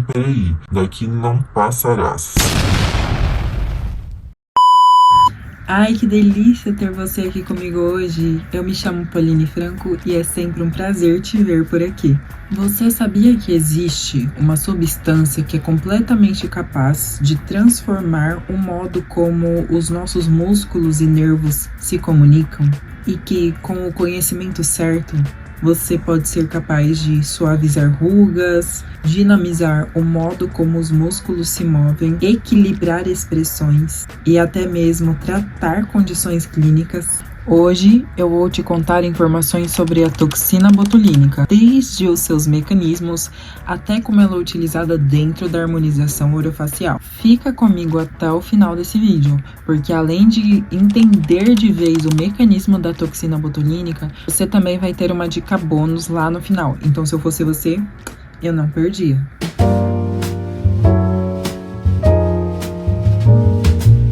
peraí, daqui não passarás. Ai, que delícia ter você aqui comigo hoje. Eu me chamo Pauline Franco e é sempre um prazer te ver por aqui. Você sabia que existe uma substância que é completamente capaz de transformar o modo como os nossos músculos e nervos se comunicam? E que, com o conhecimento certo, você pode ser capaz de suavizar rugas, dinamizar o modo como os músculos se movem, equilibrar expressões e até mesmo tratar condições clínicas. Hoje eu vou te contar informações sobre a toxina botulínica, desde os seus mecanismos até como ela é utilizada dentro da harmonização orofacial. Fica comigo até o final desse vídeo, porque além de entender de vez o mecanismo da toxina botulínica, você também vai ter uma dica bônus lá no final. Então, se eu fosse você, eu não perdia.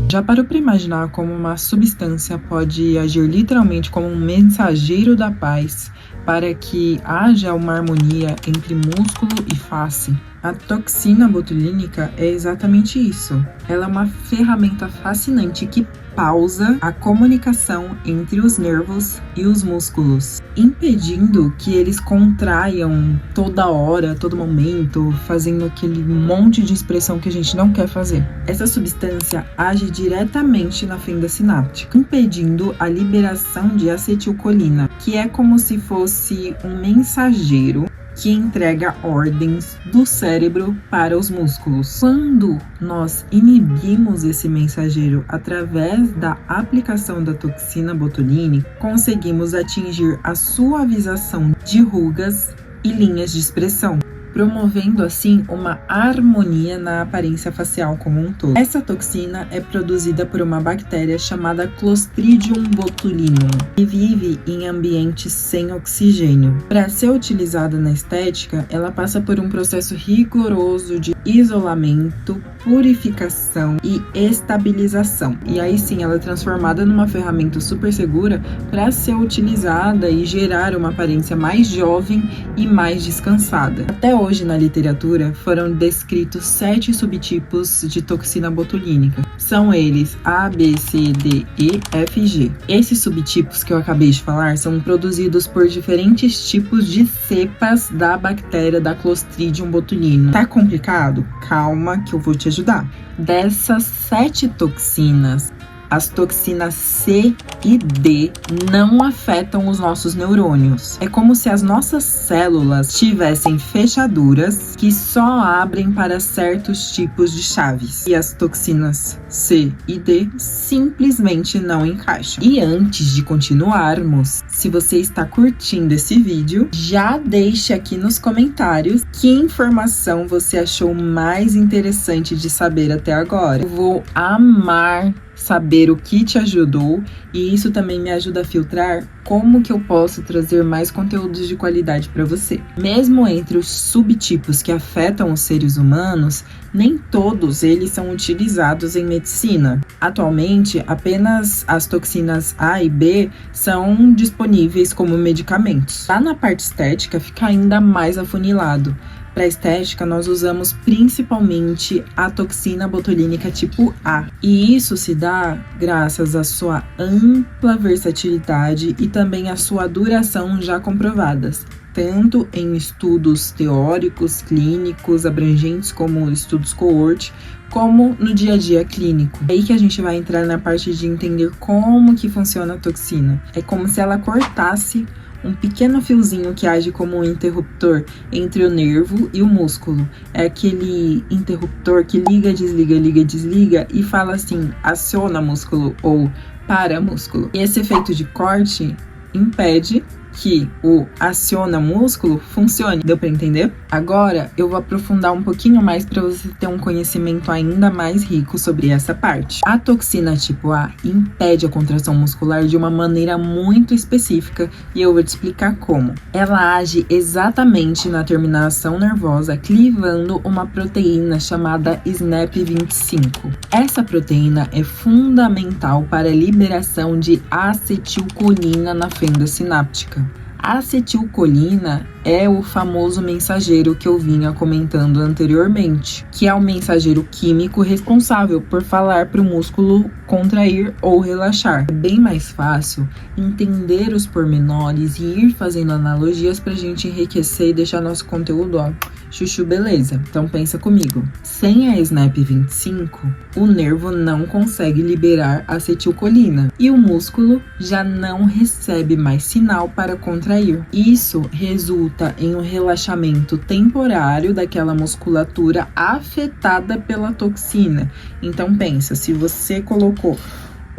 Já parou para imaginar como uma substância pode agir literalmente como um mensageiro da paz para que haja uma harmonia entre músculo e face? A toxina botulínica é exatamente isso. Ela é uma ferramenta fascinante que pausa a comunicação entre os nervos e os músculos, impedindo que eles contraiam toda hora, todo momento, fazendo aquele monte de expressão que a gente não quer fazer. Essa substância age diretamente na fenda sináptica, impedindo a liberação de acetilcolina, que é como se fosse um mensageiro que entrega ordens do cérebro para os músculos. Quando nós inibimos esse mensageiro através da aplicação da toxina botulínica, conseguimos atingir a suavização de rugas e linhas de expressão, promovendo assim uma harmonia na aparência facial como um todo. Essa toxina é produzida por uma bactéria chamada Clostridium botulinum, que vive em ambientes sem oxigênio. Para ser utilizada na estética, ela passa por um processo rigoroso de isolamento, purificação e estabilização. E aí sim, ela é transformada numa ferramenta super segura para ser utilizada e gerar uma aparência mais jovem e mais descansada. Até hoje, na literatura, foram descritos 7 subtipos de toxina botulínica. São eles A, B, C, D, E, F e G. Esses subtipos que eu acabei de falar são produzidos por diferentes tipos de cepas da bactéria da Clostridium botulinum. Tá complicado? Calma que eu vou te ajudar. Dessas 7 toxinas, as toxinas C e D não afetam os nossos neurônios. É como se as nossas células tivessem fechaduras que só abrem para certos tipos de chaves. E as toxinas C e D simplesmente não encaixam. E antes de continuarmos, se você está curtindo esse vídeo, já deixe aqui nos comentários que informação você achou mais interessante de saber até agora. Eu vou amar saber o que te ajudou e isso também me ajuda a filtrar como que eu posso trazer mais conteúdos de qualidade para você. Mesmo entre os subtipos que afetam os seres humanos, nem todos eles são utilizados em medicina. Atualmente, apenas as toxinas A e B são disponíveis como medicamentos. Lá na parte estética fica ainda mais afunilado. Para estética, nós usamos principalmente a toxina botulínica tipo A. E isso se dá graças à sua ampla versatilidade e também à sua duração já comprovadas, tanto em estudos teóricos, clínicos, abrangentes como estudos coorte, como no dia a dia clínico. É aí que a gente vai entrar na parte de entender como que funciona a toxina. É como se ela cortasse um pequeno fiozinho que age como um interruptor entre o nervo e o músculo. É aquele interruptor que liga, desliga e fala assim, aciona músculo ou para músculo. E esse efeito de corte impede que o aciona músculo funcione. Deu para entender? Agora eu vou aprofundar um pouquinho mais para você ter um conhecimento ainda mais rico sobre essa parte. A toxina tipo A impede a contração muscular de uma maneira muito específica e eu vou te explicar como. Ela age exatamente na terminação nervosa, clivando uma proteína chamada SNAP25. Essa proteína é fundamental para a liberação de acetilcolina na fenda sináptica. A acetilcolina é o famoso mensageiro que eu vinha comentando anteriormente, que é o mensageiro químico responsável por falar para o músculo contrair ou relaxar. É bem mais fácil entender os pormenores e ir fazendo analogias para a gente enriquecer e deixar nosso conteúdo, chuchu beleza. Então pensa comigo, sem a SNAP25, o nervo não consegue liberar acetilcolina e o músculo já não recebe mais sinal para contrair. Isso resulta em um relaxamento temporário daquela musculatura afetada pela toxina. Então pensa, se você colocou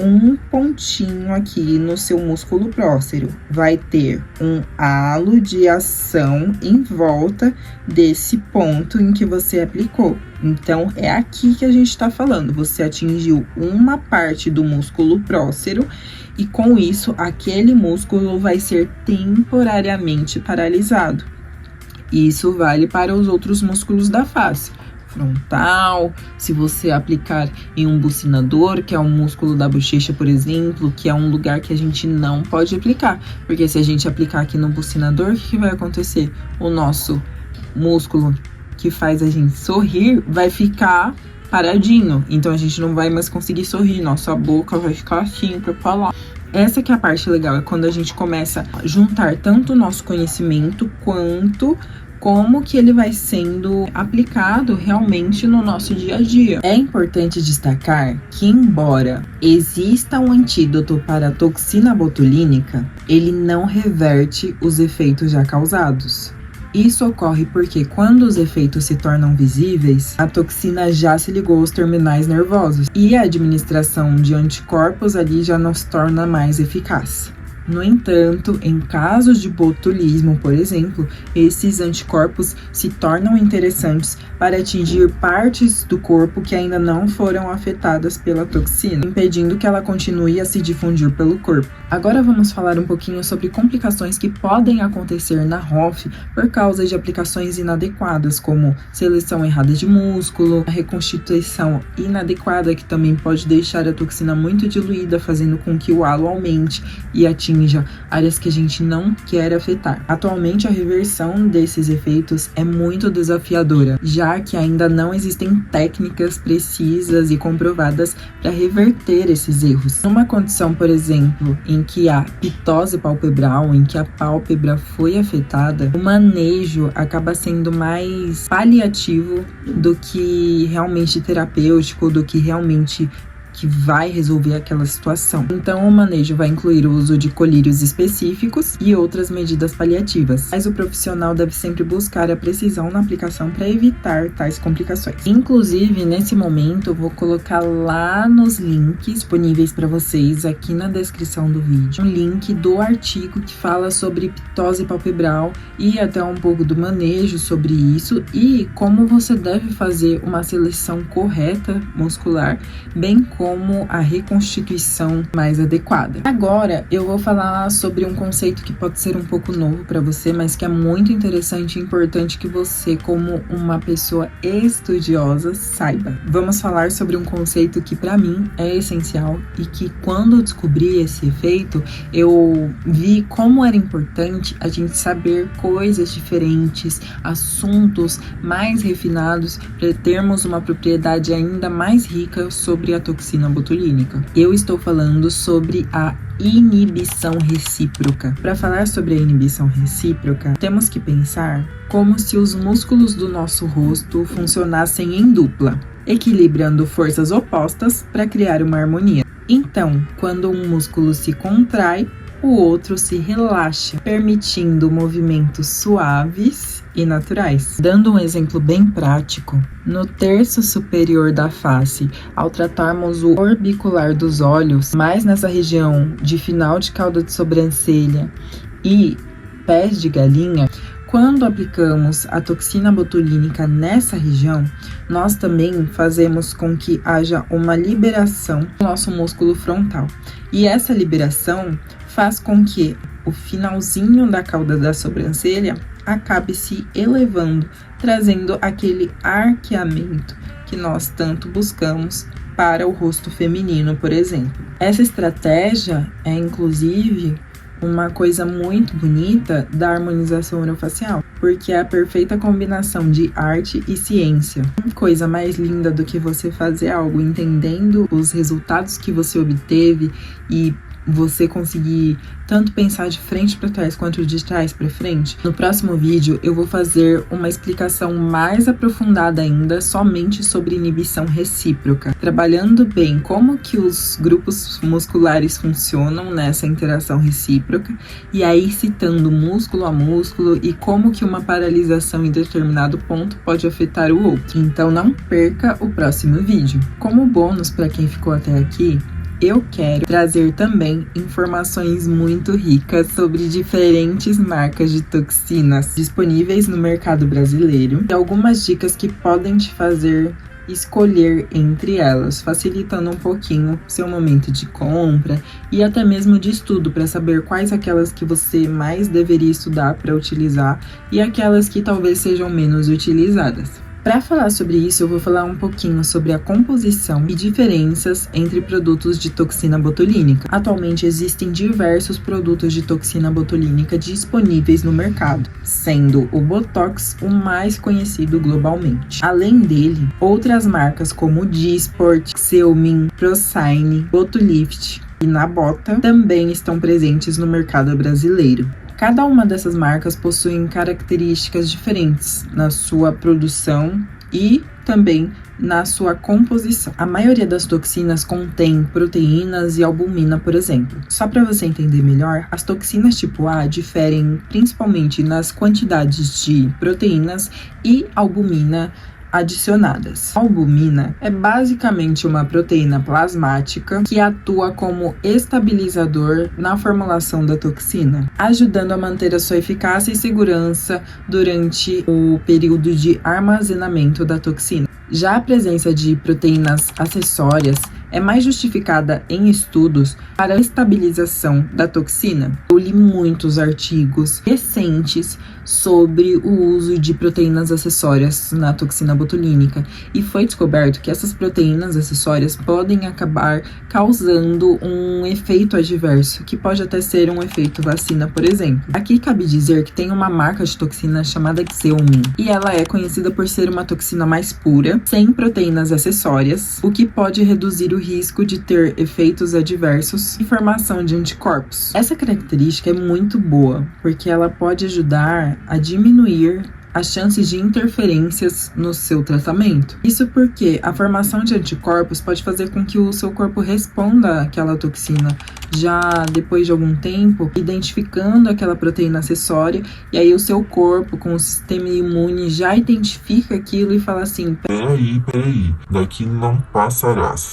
um pontinho aqui no seu músculo próximo, vai ter um halo de ação em volta desse ponto em que você aplicou. Então, é aqui que a gente está falando. Você atingiu uma parte do músculo próximo e, com isso, aquele músculo vai ser temporariamente paralisado. Isso vale para os outros músculos da face. Frontal, se você aplicar em um bucinador, que é um músculo da bochecha, por exemplo, que é um lugar que a gente não pode aplicar, porque se a gente aplicar aqui no bucinador, o que vai acontecer? O nosso músculo que faz a gente sorrir vai ficar paradinho, então a gente não vai mais conseguir sorrir, nossa boca vai ficar assim para falar. Essa que é a parte legal, é quando a gente começa a juntar tanto o nosso conhecimento quanto como que ele vai sendo aplicado realmente no nosso dia a dia. É importante destacar que, embora exista um antídoto para a toxina botulínica, ele não reverte os efeitos já causados. Isso ocorre porque, quando os efeitos se tornam visíveis, a toxina já se ligou aos terminais nervosos e a administração de anticorpos ali já não se torna mais eficaz. No entanto, em casos de botulismo, por exemplo, esses anticorpos se tornam interessantes para atingir partes do corpo que ainda não foram afetadas pela toxina, impedindo que ela continue a se difundir pelo corpo. Agora vamos falar um pouquinho sobre complicações que podem acontecer na ROF por causa de aplicações inadequadas, como seleção errada de músculo, a reconstituição inadequada, que também pode deixar a toxina muito diluída, fazendo com que o halo aumente e atinja áreas que a gente não quer afetar. Atualmente, a reversão desses efeitos é muito desafiadora, já que ainda não existem técnicas precisas e comprovadas para reverter esses erros. Numa condição, por exemplo, em que a pitose palpebral, em que a pálpebra foi afetada, o manejo acaba sendo mais paliativo do que realmente terapêutico, do que realmente que vai resolver aquela situação. Então, o manejo vai incluir o uso de colírios específicos e outras medidas paliativas, mas o profissional deve sempre buscar a precisão na aplicação para evitar tais complicações. Inclusive, nesse momento, eu vou colocar lá nos links disponíveis para vocês aqui na descrição do vídeo, um link do artigo que fala sobre pitose palpebral e até um pouco do manejo sobre isso e como você deve fazer uma seleção correta muscular, bem como a reconstituição mais adequada. Agora eu vou falar sobre um conceito que pode ser um pouco novo para você, mas que é muito interessante e importante que você, como uma pessoa estudiosa, saiba. Vamos falar sobre um conceito que para mim é essencial e que, quando eu descobri esse efeito, eu vi como era importante a gente saber coisas diferentes, assuntos mais refinados, para termos uma propriedade ainda mais rica sobre a toxina botulínica. Eu estou falando sobre a inibição recíproca. Para falar sobre a inibição recíproca, temos que pensar como se os músculos do nosso rosto funcionassem em dupla, equilibrando forças opostas para criar uma harmonia. Então, quando um músculo se contrai, o outro se relaxa, permitindo movimentos suaves e naturais. Dando um exemplo bem prático, no terço superior da face, ao tratarmos o orbicular dos olhos, mais nessa região de final de cauda de sobrancelha e pés de galinha, quando aplicamos a toxina botulínica nessa região, nós também fazemos com que haja uma liberação do nosso músculo frontal. E essa liberação faz com que o finalzinho da cauda da sobrancelha acabe se elevando, trazendo aquele arqueamento que nós tanto buscamos para o rosto feminino, por exemplo. Essa estratégia é, inclusive, uma coisa muito bonita da harmonização orofacial, porque é a perfeita combinação de arte e ciência. Coisa mais linda do que você fazer algo entendendo os resultados que você obteve e você conseguir tanto pensar de frente para trás quanto de trás para frente. No próximo vídeo eu vou fazer uma explicação mais aprofundada ainda somente sobre inibição recíproca, trabalhando bem como que os grupos musculares funcionam nessa interação recíproca e aí citando músculo a músculo e como que uma paralisação em determinado ponto pode afetar o outro. Então não perca o próximo vídeo. Como bônus para quem ficou até aqui, eu quero trazer também informações muito ricas sobre diferentes marcas de toxinas disponíveis no mercado brasileiro e algumas dicas que podem te fazer escolher entre elas, facilitando um pouquinho seu momento de compra e até mesmo de estudo para saber quais aquelas que você mais deveria estudar para utilizar e aquelas que talvez sejam menos utilizadas. Para falar sobre isso, eu vou falar um pouquinho sobre a composição e diferenças entre produtos de toxina botulínica. Atualmente existem diversos produtos de toxina botulínica disponíveis no mercado, sendo o Botox o mais conhecido globalmente. Além dele, outras marcas como Dysport, Xeomin, Procine, Botulift e Nabota também estão presentes no mercado brasileiro. Cada uma dessas marcas possuem características diferentes na sua produção e também na sua composição. A maioria das toxinas contém proteínas e albumina, por exemplo. Só para você entender melhor, as toxinas tipo A diferem principalmente nas quantidades de proteínas e albumina adicionadas. A albumina é basicamente uma proteína plasmática que atua como estabilizador na formulação da toxina, ajudando a manter a sua eficácia e segurança durante o período de armazenamento da toxina. Já a presença de proteínas acessórias é mais justificada em estudos para a estabilização da toxina. Eu li muitos artigos recentes sobre o uso de proteínas acessórias na toxina botulínica e foi descoberto que essas proteínas acessórias podem acabar causando um efeito adverso, que pode até ser um efeito vacina, por exemplo. Aqui cabe dizer que tem uma marca de toxina chamada Xeomin e ela é conhecida por ser uma toxina mais pura, sem proteínas acessórias, o que pode reduzir o risco de ter efeitos adversos e formação de anticorpos. Essa característica é muito boa, porque ela pode ajudar a diminuir as chances de interferências no seu tratamento. Isso porque a formação de anticorpos pode fazer com que o seu corpo responda àquela toxina já depois de algum tempo, identificando aquela proteína acessória, e aí o seu corpo, com o sistema imune, já identifica aquilo e fala assim: Peraí, daqui não passarás.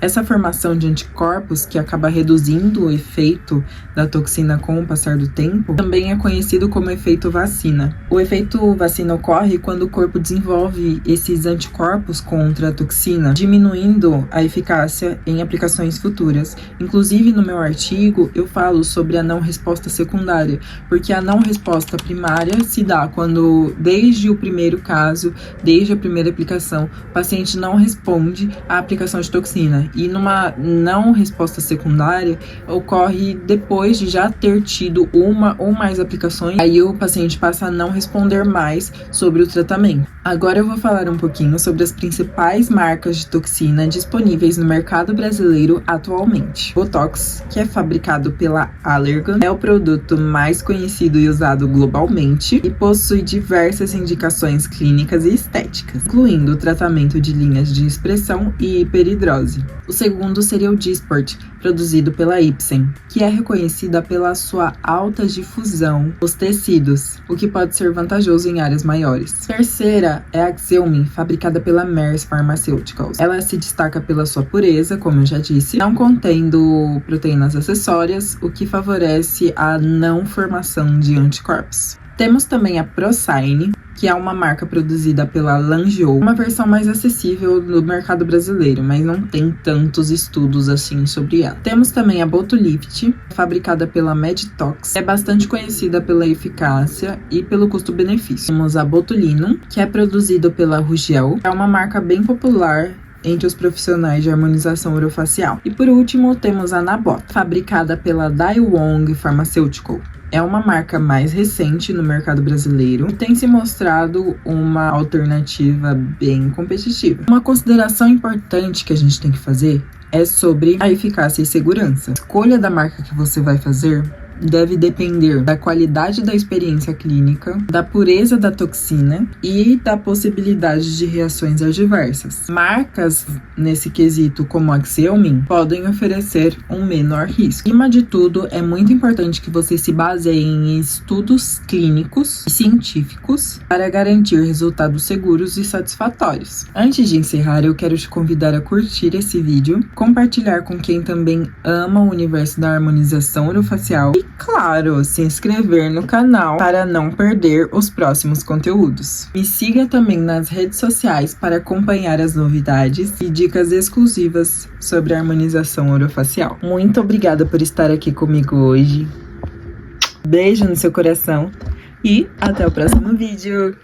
Essa formação de anticorpos, que acaba reduzindo o efeito da toxina com o passar do tempo, também é conhecido como efeito vacina. O efeito vacina ocorre quando o corpo desenvolve esses anticorpos contra a toxina, diminuindo a eficácia em aplicações futuras. Inclusive, no meu artigo, eu falo sobre a não resposta secundária, porque a não resposta primária se dá quando, desde o primeiro caso, desde a primeira aplicação, o paciente não responde à aplicação de toxina. E numa não resposta secundária, ocorre depois de já ter tido uma ou mais aplicações, aí o paciente passa a não responder mais sobre o tratamento. Agora eu vou falar um pouquinho sobre as principais marcas de toxina disponíveis no mercado brasileiro atualmente. Botox, que é fabricado pela Allergan, é o produto mais conhecido e usado globalmente e possui diversas indicações clínicas e estéticas, incluindo o tratamento de linhas de expressão e hiperidrose. O segundo seria o Dysport, produzido pela Ipsen, que é reconhecida pela sua alta difusão nos tecidos, o que pode ser vantajoso em áreas maiores. Terceira é a Xeomin, fabricada pela Merz Pharmaceuticals. Ela se destaca pela sua pureza, como eu já disse, não contendo proteínas acessórias, o que favorece a não formação de anticorpos. Temos também a Procine, que é uma marca produzida pela Langeou, uma versão mais acessível no mercado brasileiro, mas não tem tantos estudos assim sobre ela. Temos também a Botulift, fabricada pela Meditox, é bastante conhecida pela eficácia e pelo custo-benefício. Temos a Botulinum, que é produzido pela Rugel, é uma marca bem popular, entre os profissionais de harmonização orofacial. E por último, temos a Nabota, fabricada pela Daewon Pharmaceutical. É uma marca mais recente no mercado brasileiro e tem se mostrado uma alternativa bem competitiva. Uma consideração importante que a gente tem que fazer é sobre a eficácia e segurança. A escolha da marca que você vai fazer deve depender da qualidade da experiência clínica, da pureza da toxina e da possibilidade de reações adversas. Marcas nesse quesito, como a Xeomin, podem oferecer um menor risco. Acima de tudo, é muito importante que você se baseie em estudos clínicos e científicos para garantir resultados seguros e satisfatórios. Antes de encerrar, eu quero te convidar a curtir esse vídeo, compartilhar com quem também ama o universo da harmonização orofacial e, claro, se inscrever no canal para não perder os próximos conteúdos. Me siga também nas redes sociais para acompanhar as novidades e dicas exclusivas sobre a harmonização orofacial. Muito obrigada por estar aqui comigo hoje. Beijo no seu coração e até o próximo vídeo.